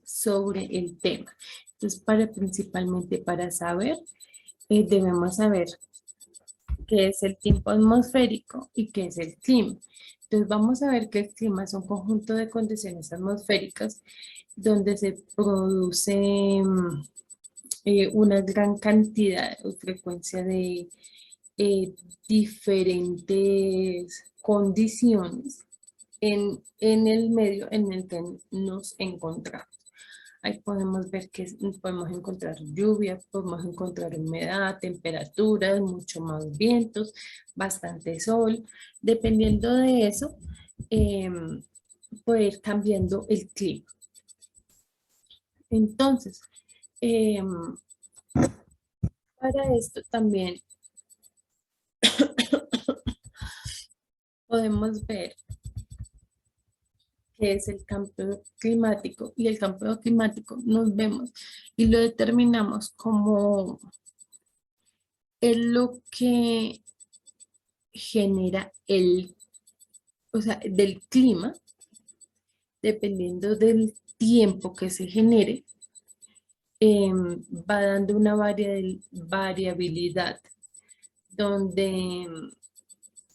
sobre el tema. Entonces, principalmente para saber, debemos saber qué es el tiempo atmosférico y qué es el clima. Entonces, vamos a ver que el clima es un conjunto de condiciones atmosféricas donde se produce una gran cantidad o frecuencia de eh, diferentes condiciones en el medio en el que nos encontramos. Ahí podemos ver que podemos encontrar lluvia, podemos encontrar humedad, temperaturas, mucho más vientos, bastante sol. Dependiendo de eso, puede ir cambiando el clima. Entonces, em, para esto también podemos ver qué es el cambio climático, y el cambio climático nos vemos y lo determinamos como es lo que genera o sea, del clima, dependiendo del tiempo que se genere, va dando una variabilidad donde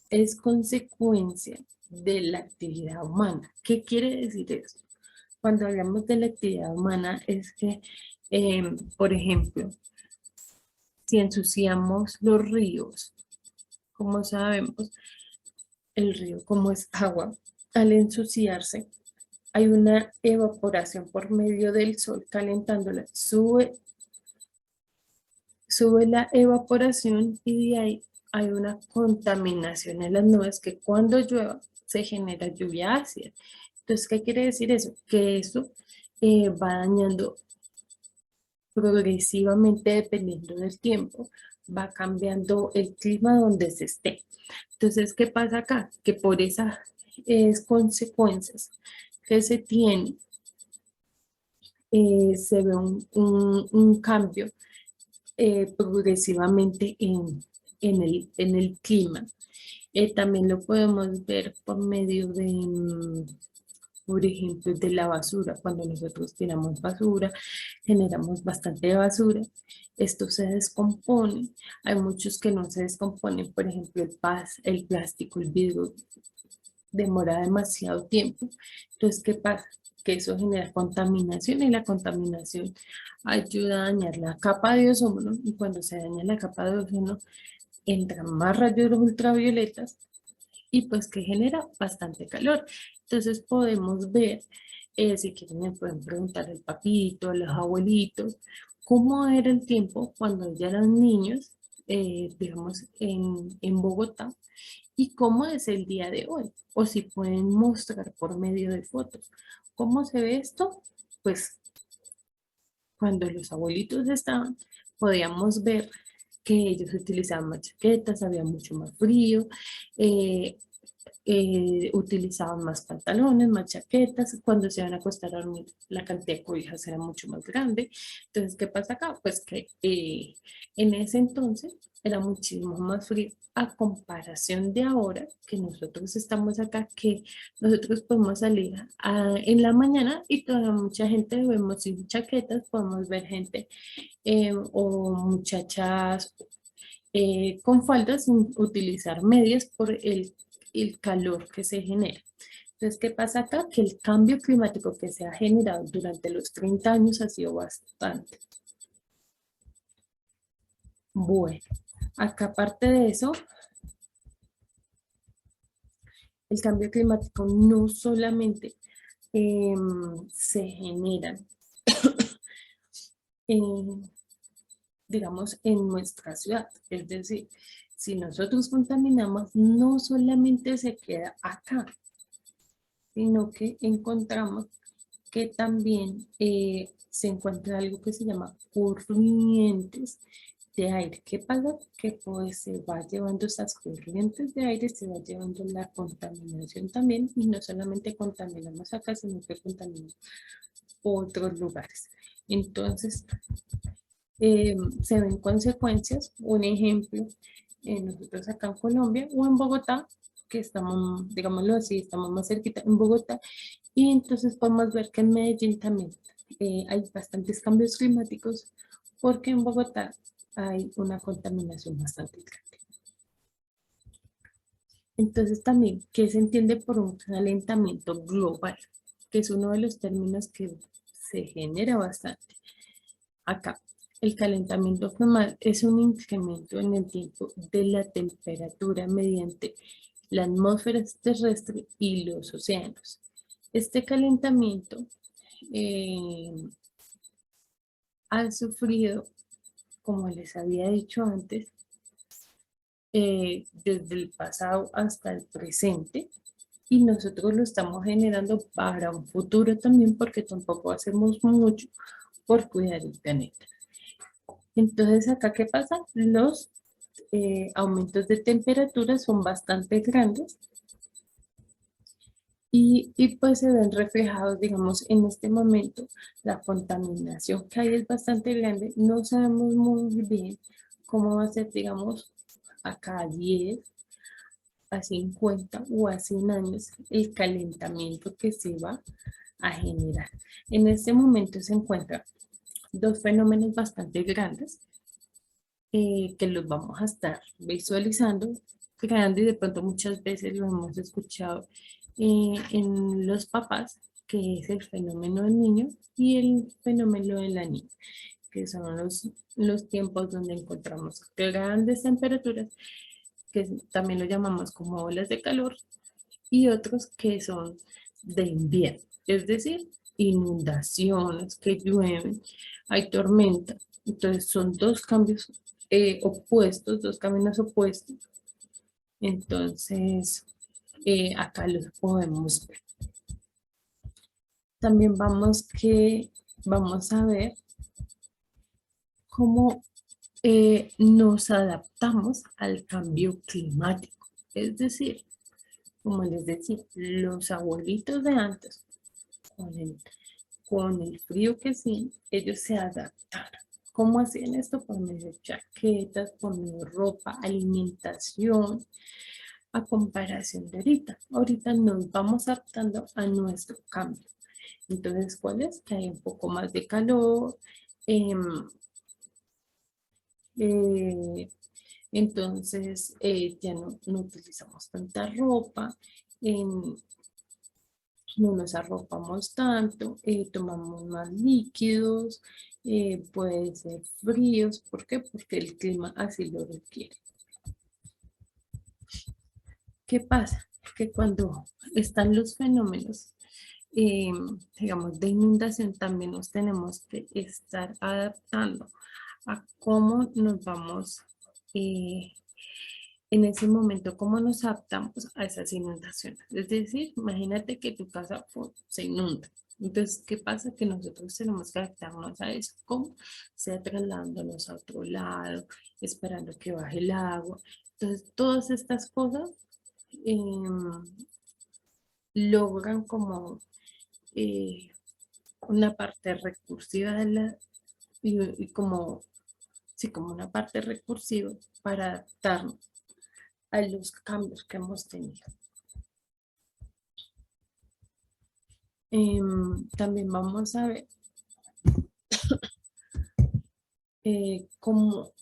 es consecuencia de la actividad humana. ¿Qué quiere decir eso? Cuando hablamos de la actividad humana es que, por ejemplo, si ensuciamos los ríos, como sabemos, el río como es agua, al ensuciarse hay una evaporación por medio del sol calentándola, sube la evaporación y de ahí hay una contaminación en las nubes que cuando llueva se genera lluvia ácida. Entonces, ¿qué quiere decir eso? Que eso va dañando progresivamente dependiendo del tiempo, va cambiando el clima donde se esté. Entonces, ¿qué pasa acá? Que por esas consecuencias que se tienen, se ve un cambio progresivamente en el clima. También lo podemos ver por medio de, por ejemplo, de la basura. Cuando nosotros tiramos basura, generamos bastante basura. Esto se descompone. Hay muchos que no se descomponen, por ejemplo, el plástico, el vidrio, demora demasiado tiempo. Entonces, ¿qué pasa? Que eso genera contaminación y la contaminación ayuda a dañar la capa de ozono, y cuando se daña la capa de ozono entran más rayos ultravioletas y pues que genera bastante calor. Entonces podemos ver, si quieren me pueden preguntar el papito, los abuelitos, cómo era el tiempo cuando ya eran niños, digamos, en Bogotá, y cómo es el día de hoy, o si pueden mostrar por medio de fotos. ¿Cómo se ve esto? Pues cuando los abuelitos estaban, podíamos ver que ellos utilizaban más chaquetas, había mucho más frío, eh, utilizaban más pantalones, más chaquetas, cuando se iban a acostar a dormir la cantidad de cobijas era mucho más grande. Entonces, ¿qué pasa acá? Pues que en ese entonces era muchísimo más frío a comparación de ahora que nosotros estamos acá, que nosotros podemos salir en la mañana y todavía mucha gente vemos sin chaquetas, podemos ver gente o muchachas con faldas sin utilizar medias por el calor que se genera. Entonces, ¿qué pasa acá? Que el cambio climático que se ha generado durante los 30 años ha sido bastante. Bueno, acá aparte de eso, el cambio climático no solamente se genera, en, digamos, en nuestra ciudad. Es decir, si nosotros contaminamos, no solamente se queda acá, sino que encontramos que también se encuentra algo que se llama corrientes de aire. ¿Qué pasa? Que pues se va llevando esas corrientes de aire, se va llevando la contaminación también, y no solamente contaminamos acá, sino que contaminamos otros lugares. Entonces, se ven consecuencias. Un ejemplo, nosotros acá en Colombia o en Bogotá, que estamos, digámoslo así, estamos más cerquita en Bogotá, y entonces podemos ver que en Medellín también. hay bastantes cambios climáticos porque en Bogotá hay una contaminación bastante grande. Entonces también, ¿qué se entiende por un calentamiento global? Que es uno de los términos que se genera bastante acá. El calentamiento global es un incremento en el tiempo de la temperatura mediante la atmósfera terrestre y los océanos. Este calentamiento eh, ha sufrido, como les había dicho antes, desde el pasado hasta el presente, y nosotros lo estamos generando para un futuro también porque tampoco hacemos mucho por cuidar el planeta. Entonces, acá, ¿qué pasa? Los aumentos de temperatura son bastante grandes y pues se ven reflejados, digamos, en este momento. La contaminación que hay es bastante grande. No sabemos muy bien cómo va a ser, digamos, acá a 10, a 50 o a 100 años el calentamiento que se va a generar. En este momento se encuentran dos fenómenos bastante grandes que los vamos a estar visualizando, creando, y de pronto muchas veces lo hemos escuchado en los papás, que es el fenómeno del niño y el fenómeno de la niña, que son los tiempos donde encontramos grandes temperaturas, que también lo llamamos como olas de calor, y otros que son de invierno, es decir, inundaciones, que llueven, hay tormenta. Entonces son dos cambios opuestos, dos caminos opuestos. Entonces, acá los podemos ver. También vamos a ver cómo nos adaptamos al cambio climático. Es decir, como les decía, los abuelitos de antes, con el frío que sí, ellos se adaptaron. ¿Cómo hacían esto? Por medio de chaquetas, por medio de ropa, alimentación, a comparación de ahorita. Ahorita nos vamos adaptando a nuestro cambio. Entonces, ¿cuál es? Que hay un poco más de calor. em, eh, entonces, ya no utilizamos tanta ropa. em, no nos arropamos tanto, tomamos más líquidos, puede ser fríos. ¿Por qué? Porque el clima así lo requiere. ¿Qué pasa? Que cuando están los fenómenos, eh, digamos, de inundación, también nos tenemos que estar adaptando a cómo nos vamos en ese momento, cómo nos adaptamos a esas inundaciones. Es decir, imagínate que tu casa se inunda. Entonces, ¿qué pasa? Que nosotros tenemos que adaptarnos a eso. ¿Cómo? Sea trasladándonos a otro lado, esperando que baje el agua. Entonces, todas estas cosas logran como eh, una parte recursiva y como, sí, como una parte recursiva para adaptarnos a los cambios que hemos tenido. También vamos a ver cómo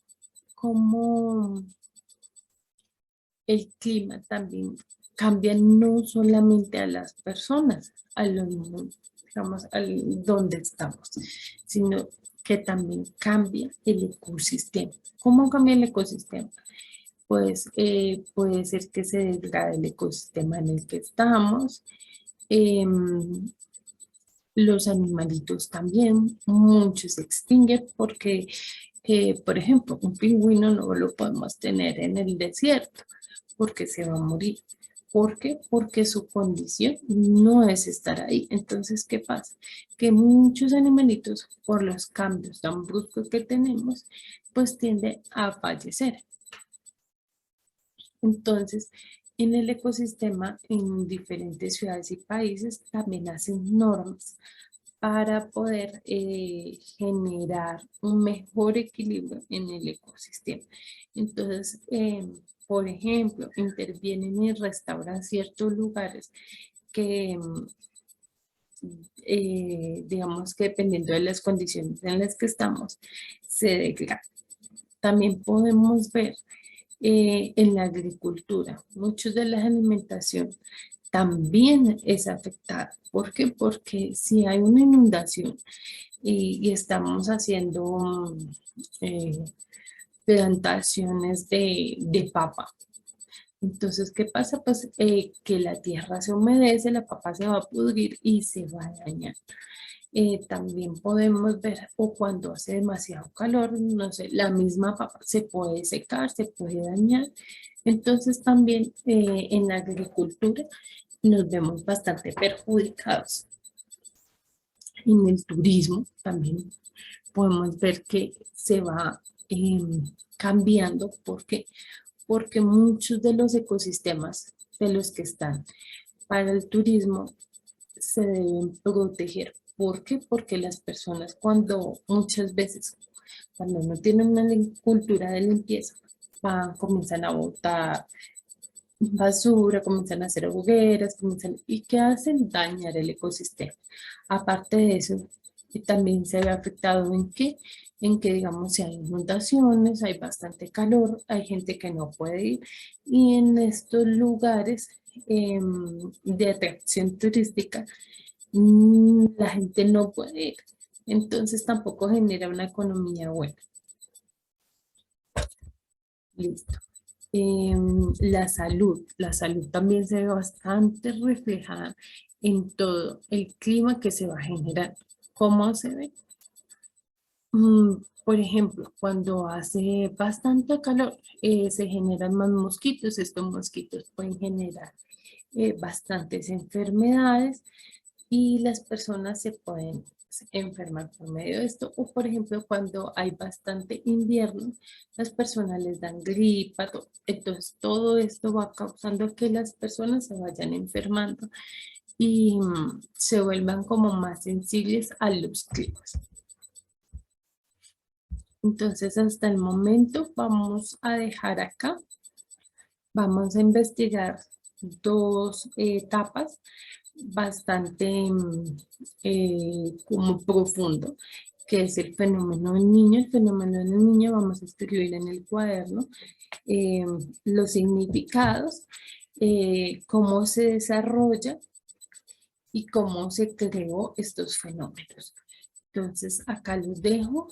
el clima también cambia no solamente a las personas, digamos, al donde estamos, sino que también cambia el ecosistema. ¿Cómo cambia el ecosistema? Pues puede ser que se degrade el ecosistema en el que estamos. em, los animalitos también, muchos se extinguen porque, por ejemplo, un pingüino no lo podemos tener en el desierto porque se va a morir. ¿Por qué? Porque su condición no es estar ahí. Entonces, ¿qué pasa? Que muchos animalitos, por los cambios tan bruscos que tenemos, pues tienden a fallecer. Entonces, en el ecosistema, en diferentes ciudades y países, también hacen normas para poder generar un mejor equilibrio en el ecosistema. Entonces, por ejemplo, intervienen y restauran ciertos lugares que digamos que dependiendo de las condiciones en las que estamos, se degrada. También podemos ver en la agricultura, muchos de la alimentación también es afectada. ¿Por qué? Porque si hay una inundación y estamos haciendo eh, plantaciones de papa, entonces, ¿qué pasa? Pues que la tierra se humedece, la papa se va a pudrir y se va a dañar. También podemos ver, o cuando hace demasiado calor, no sé, la misma papa se puede secar, se puede dañar. Entonces, también en la agricultura nos vemos bastante perjudicados. En el turismo también podemos ver que se va cambiando. ¿Por qué? Porque muchos de los ecosistemas de los que están para el turismo se deben proteger. ¿Por qué? Porque las personas cuando muchas veces, cuando no tienen una cultura de limpieza, comienzan a botar basura, comienzan a hacer hogueras, ¿y qué hacen? Dañar el ecosistema. Aparte de eso, y también se ve afectado en que digamos, si hay inundaciones, hay bastante calor, hay gente que no puede ir, y en estos lugares de atracción turística, la gente no puede ir. Entonces tampoco genera una economía buena. Listo. La salud también se ve bastante reflejada en todo el clima que se va a generar. ¿Cómo se ve? Por ejemplo, cuando hace bastante calor, se generan más mosquitos. Estos mosquitos pueden generar bastantes enfermedades y las personas se pueden enfermar por medio de esto. O por ejemplo, cuando hay bastante invierno, las personas les dan gripa. Entonces, todo esto va causando que las personas se vayan enfermando y se vuelvan como más sensibles a los climas. Entonces, hasta el momento vamos a dejar acá. Vamos a investigar dos etapas bastante como profundo, que es el fenómeno del niño. El fenómeno del niño vamos a escribir en el cuaderno eh, los significados, cómo se desarrolla y cómo se creó estos fenómenos. Entonces, acá los dejo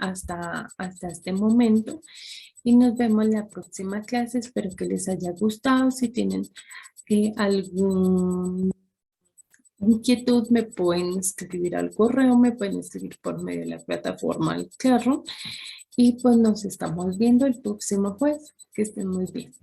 hasta este momento y nos vemos en la próxima clase. Espero que les haya gustado. Si tienen alguna inquietud, me pueden escribir al correo, me pueden escribir por medio de la plataforma del Classroom y pues nos estamos viendo el próximo jueves. Que estén muy bien.